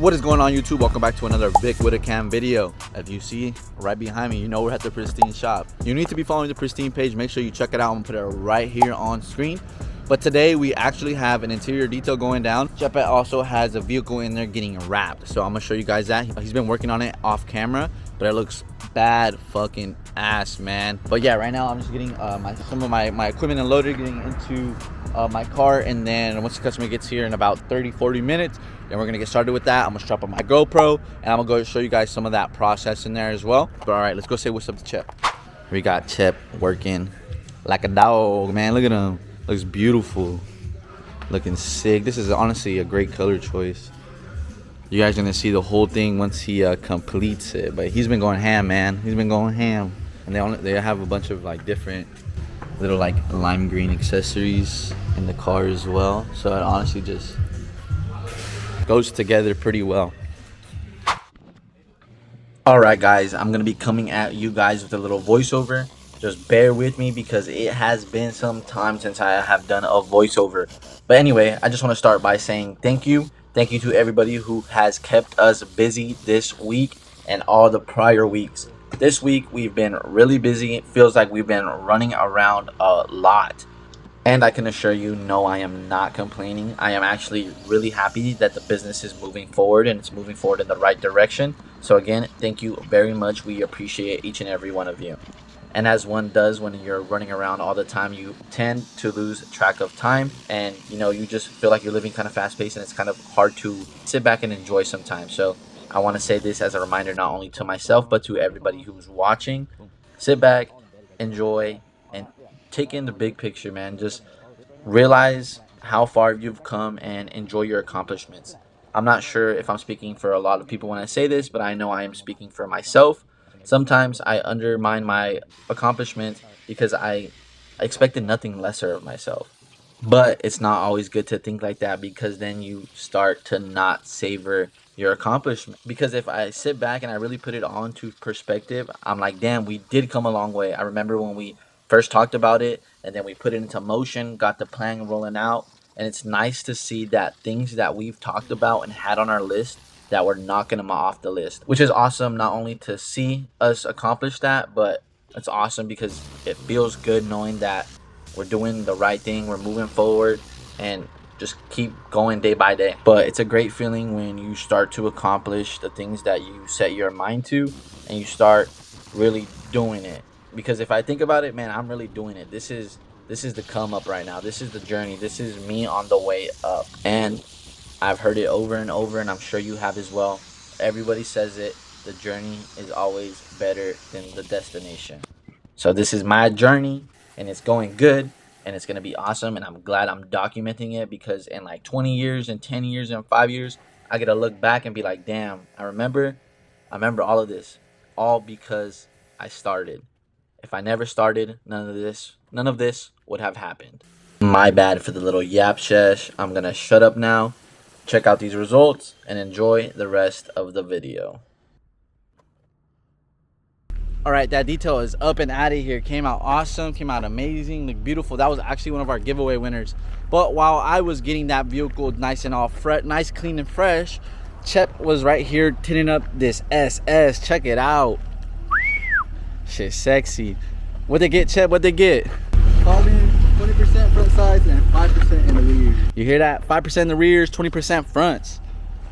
What is going on, YouTube? Welcome back to another Vic with a Cam video. If you see right behind me, you know we're at the Pristine shop. You need to be following the Pristine page. Make sure you check it out. I'm gonna put it right here on screen. But today we actually have an interior detail going down. Chepe also has a vehicle in there getting wrapped, so I'm gonna show you guys that. He's been working on it off camera, but it looks bad fucking ass, man. But yeah, right now I'm just getting some of my equipment unloaded, getting into my car, and then once the customer gets here in about 30-40 minutes, then we're gonna get started with that. I'm gonna strap on my GoPro and I'm gonna go show you guys some of that process in there as well. But all right, let's go say what's up to Chep. We got Chep working like a dog, man. Look at him. Looks beautiful, looking sick. This is honestly a great color choice. You guys are gonna see the whole thing once he completes it. But he's been going ham, man. He's been going ham. And they have a bunch of like different little like lime green accessories in the car as well. So it honestly just goes together pretty well. All right, guys, I'm gonna be coming at you guys with a little voiceover. Just bear with me because it has been some time since I have done a voiceover. But anyway, I just want to start by saying thank you. Thank you to everybody who has kept us busy this week and all the prior weeks. This week, we've been really busy. It feels like we've been running around a lot. And I can assure you, no, I am not complaining. I am actually really happy that the business is moving forward and it's moving forward in the right direction. So again, thank you very much. We appreciate each and every one of you. And as one does when you're running around all the time, you tend to lose track of time, and you just feel like you're living kind of fast paced, and it's kind of hard to sit back and enjoy sometimes. So I want to say this as a reminder, not only to myself but to everybody who's watching. Sit back, enjoy, and take in the big picture, man. Just realize how far you've come and enjoy your accomplishments. I'm not sure if I'm speaking for a lot of people when I say this, but I know I am speaking for myself. Sometimes I undermine my accomplishments because I expected nothing lesser of myself. But it's not always good to think like that, because then you start to not savor your accomplishment. Because if I sit back and I really put it all into perspective, I'm like, damn, we did come a long way. I remember when we first talked about it, and then we put it into motion, got the plan rolling out. And it's nice to see that things that we've talked about and had on our list, that we're knocking them off the list, which is awesome. Not only to see us accomplish that, but it's awesome because it feels good knowing that we're doing the right thing, we're moving forward, and just keep going day by day. But it's a great feeling when you start to accomplish the things that you set your mind to, and you start really doing it. Because if I think about it, man, I'm really doing it. This is the come up right now. This is the journey. This is me on the way up. And I've heard it over and over, and I'm sure you have as well. Everybody says it. The journey is always better than the destination. So this is my journey, and it's going good, and it's going to be awesome. And I'm glad I'm documenting it, because in like 20 years and 10 years and 5 years, I get to look back and be like, damn, I remember all of this, all because I started. If I never started, none of this would have happened. My bad for the little yap shesh. I'm going to shut up now. Check out these results and enjoy the rest of the video. All right, that detail is up and out of here. Came out awesome, came out amazing, looked beautiful. That was actually one of our giveaway winners. But while I was getting that vehicle nice and all fresh, nice, clean and fresh, Chep was right here tinting up this SS. Check it out. Shit sexy. What they get, Chep? What they get? Probably 20% front sides and 5% in the rear. You hear that? 5% in the rears, 20% fronts.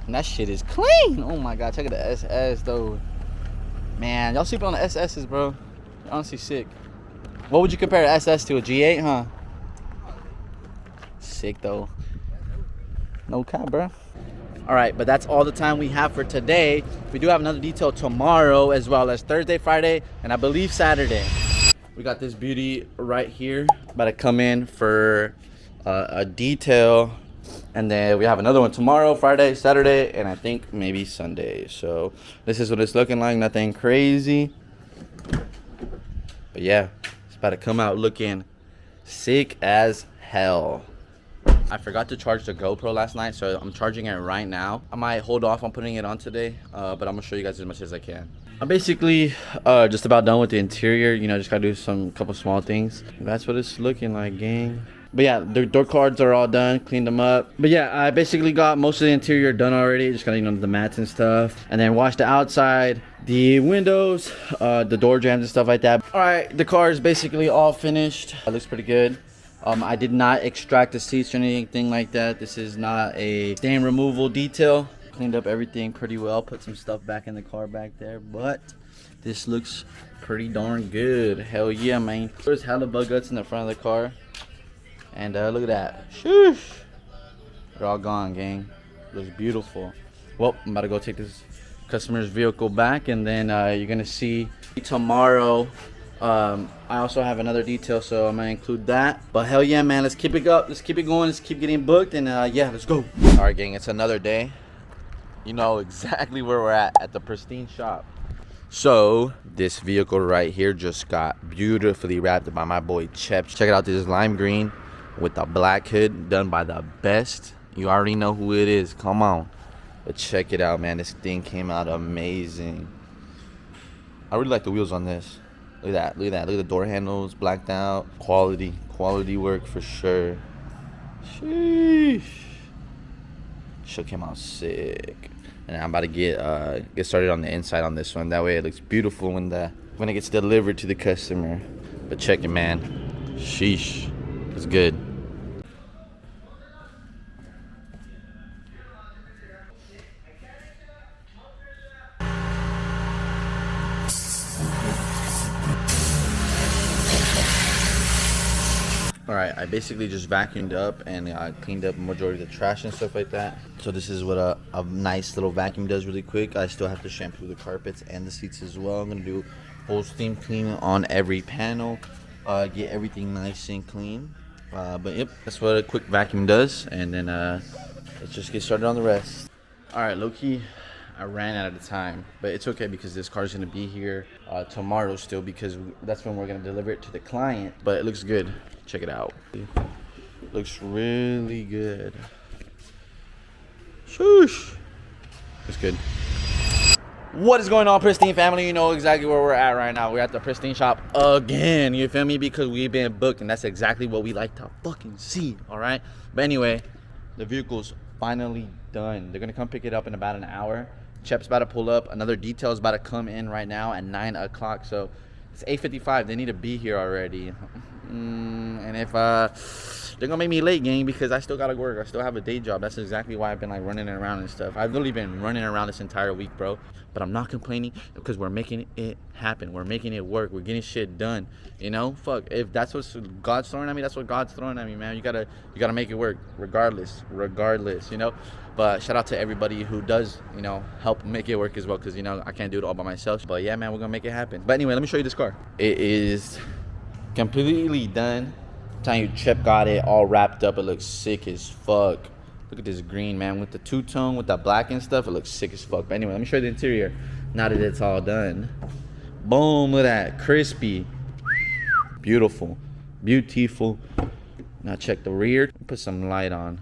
And that shit is clean. Oh my god, check out the SS though. Man, y'all sleeping on the SS's, bro. You're honestly sick. What would you compare an SS to? A G8, huh? Sick though. No cap, bro. All right, but that's all the time we have for today. We do have another detail tomorrow, as well as Thursday, Friday, and I believe Saturday. We got this beauty right here about to come in for a detail, and then we have another one tomorrow, Friday, Saturday, and I think maybe Sunday. So this is what it's looking like. Nothing crazy, but yeah, it's about to come out looking sick as hell. I forgot to charge the GoPro last night, so I'm charging it right now. I might hold off on putting it on today, but I'm gonna show you guys as much as I can. I'm basically just about done with the interior. Just gotta do couple small things. That's what it's looking like, gang. But yeah, the door cards are all done, cleaned them up. But yeah, I basically got most of the interior done already. Just got, you know, the mats and stuff. And then washed the outside, the windows, the door jambs and stuff like that. All right, the car is basically all finished. It looks pretty good. I did not extract the seats or anything like that. This is not a stain removal detail. Cleaned up everything pretty well. Put some stuff back in the car back there. But this looks pretty darn good. Hell yeah, man. There's hella bug guts in the front of the car. And look at that. Shoosh. They're all gone, gang. Looks beautiful. Well, I'm about to go take this customer's vehicle back. And then you're going to see tomorrow. I also have another detail, so I'm gonna include that. But hell yeah, man, let's keep it up, let's keep it going, let's keep getting booked, and yeah, let's go. All right, gang, it's another day. You know exactly where we're at the Pristine shop. So this vehicle right here just got beautifully wrapped by my boy Chep. Check it out, this is lime green with the black hood, done by the best. You already know who it is, come on. But check it out, man, this thing came out amazing. I really like the wheels on this. Look at that, look at that, look at the door handles, blacked out. Quality work for sure. Sheesh. Show came out sick. And I'm about to get started on the inside on this one. That way it looks beautiful when it gets delivered to the customer. But check it, man. Sheesh. It's good. Alright, I basically just vacuumed up and I cleaned up majority of the trash and stuff like that. So this is what a nice little vacuum does really quick. I still have to shampoo the carpets and the seats as well. I'm going to do whole steam clean on every panel. Get everything nice and clean. But yep, that's what a quick vacuum does. And then let's just get started on the rest. Alright, low-key, I ran out of time, but it's okay because this car's gonna be here tomorrow still, because that's when we're gonna deliver it to the client. But it looks good. Check it out. Looks really good. Shoosh. Looks good. What is going on, Pristine family? You know exactly where we're at right now. We're at the Pristine shop again. You feel me? Because we've been booked, and that's exactly what we like to fucking see. All right. But anyway, the vehicle's finally done. They're gonna come pick it up in about an hour. Chep's about to pull up. Another detail is about to come in right now at 9 o'clock. So it's 8:55. They need to be here already. And if they're gonna make me late, gang, because I still gotta work. I still have a day job. That's exactly why I've been like running around and stuff. I've literally been running around this entire week, bro. But I'm not complaining because we're making it happen. We're making it work. We're getting shit done. You know, fuck. If that's what God's throwing at me, that's what God's throwing at me, man. You gotta make it work, regardless. You know. But shout out to everybody who does, you know, help make it work as well, because you know I can't do it all by myself. But yeah, man, we're gonna make it happen. But anyway, let me show you this car. It is completely done. I'm telling you, Chep got it all wrapped up. It looks sick as fuck. Look at this green, man, with the two-tone, with that black and stuff. It looks sick as fuck. But anyway, let me show you the interior now that it's all done. Boom, look at that. Crispy. Beautiful. Beautiful. Now check the rear. Put some light on.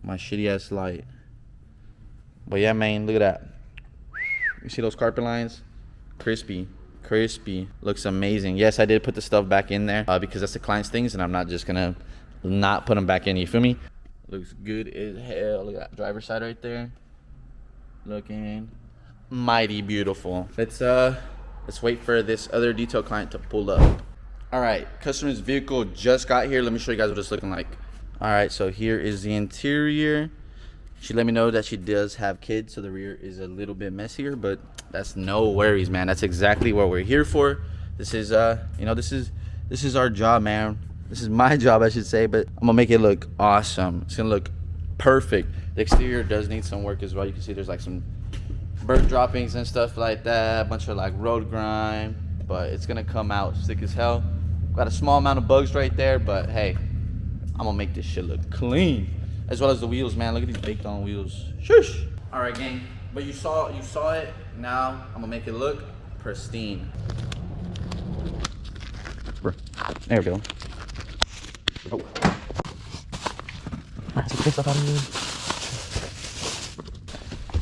My shitty-ass light. But yeah, man, look at that. You see those carpet lines? Crispy. Looks amazing. Yes, I did put the stuff back in there because that's the client's things, and I'm not just gonna not put them back in. You feel me? Looks good as hell. Look at that driver's side right there. Looking mighty beautiful. Let's wait for this other detail client to pull up. All right, customer's vehicle just got here. Let me show you guys what it's looking like. All right, so here is the interior. She let me know that she does have kids, so the rear is a little bit messier, but that's no worries, man. That's exactly what we're here for. This is you know, this is our job, man. This is my job, I should say, but I'm gonna make it look awesome. It's gonna look perfect. The exterior does need some work as well. You can see there's like some bird droppings and stuff like that, a bunch of like road grime, but it's gonna come out sick as hell. Got a small amount of bugs right there, but hey, I'm gonna make this shit look clean. As well as the wheels, man. Look at these baked on wheels. Shush. All right, gang. But you saw it. Now I'm gonna make it look pristine. There we go. Oh.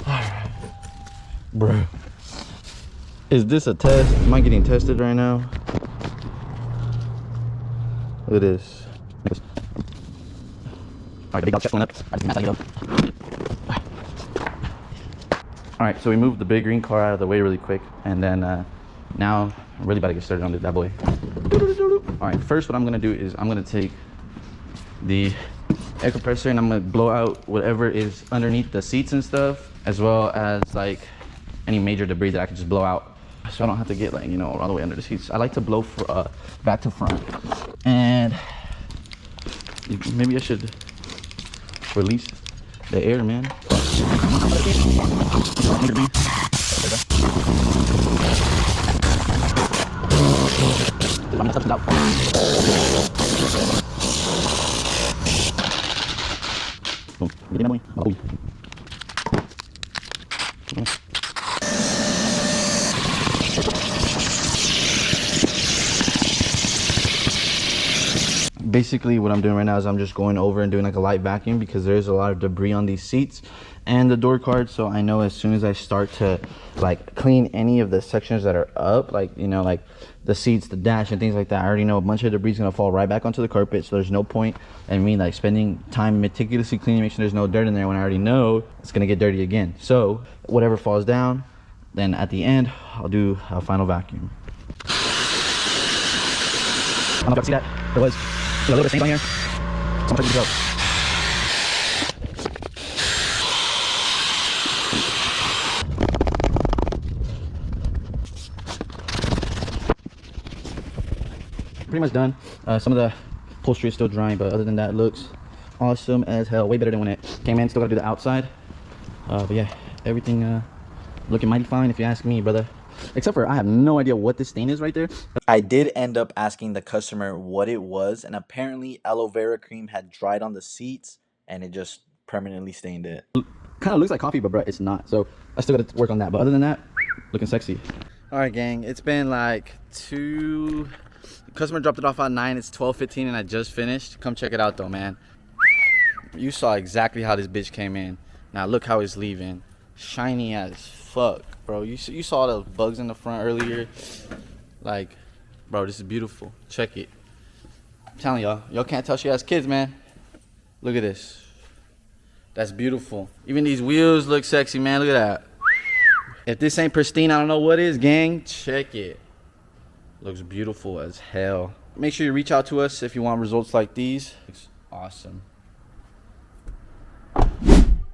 Alright. Bro. Is this a test? Am I getting tested right now? Look at this. Alright, the big dog chest going up. Alright, so we moved the big green car out of the way really quick, and then now I'm really about to get started on that boy. Alright, first what I'm gonna do is I'm gonna take the air compressor and I'm gonna blow out whatever is underneath the seats and stuff, as well as like any major debris that I can just blow out, so I don't have to get, like, you know, all the way under the seats. I like to blow for, back to front, and maybe I should release the air, man. Basically what I'm doing right now is I'm just going over and doing like a light vacuum, because there's a lot of debris on these seats and the door card. So I know as soon as I start to like clean any of the sections that are up, like, you know, like the seats, the dash and things like that, I already know a bunch of debris is gonna fall right back onto the carpet. So there's no point in me like spending time meticulously cleaning, make sure there's no dirt in there when I already know it's gonna get dirty again. So whatever falls down, then at the end I'll do a final vacuum. I don't know if you see that. There was a little bit of stains on here. So I'm gonna go. Pretty much done. Some of the upholstery is still drying, but other than that, it looks awesome as hell. Way better than when it came in. Still gotta do the outside. But yeah, everything looking mighty fine if you ask me, brother. Except for I have no idea what this stain is right there. I did end up asking the customer what it was, and apparently aloe vera cream had dried on the seats and it just permanently stained it. Kind of looks like coffee, but bro, it's not. So I still gotta work on that. But other than that, looking sexy. All right, gang, it's been like the customer dropped it off at 9. It's 12:15 and I just finished. Come check it out though, man. You saw exactly how this bitch came in. Now look how it's leaving. Shiny as fuck, bro. You saw those bugs in the front earlier. Like, bro, this is beautiful. Check it. I'm telling y'all can't tell she has kids, man. Look at this. That's beautiful. Even these wheels look sexy, man. Look at that. If this ain't pristine, I don't know what is, gang. Check it. Looks beautiful as hell. Make sure you reach out to us if you want results like these. It's awesome.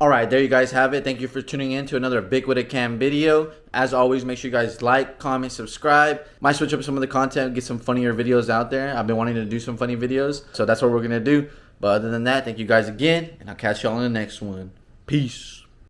All right, there you guys have it. Thank you for tuning in to another Big With a Cam video. As always, make sure you guys like, comment, subscribe. Might switch up some of the content, get some funnier videos out there. I've been wanting to do some funny videos, so that's what we're gonna do. But other than that, thank you guys again, and I'll catch y'all in the next one. Peace.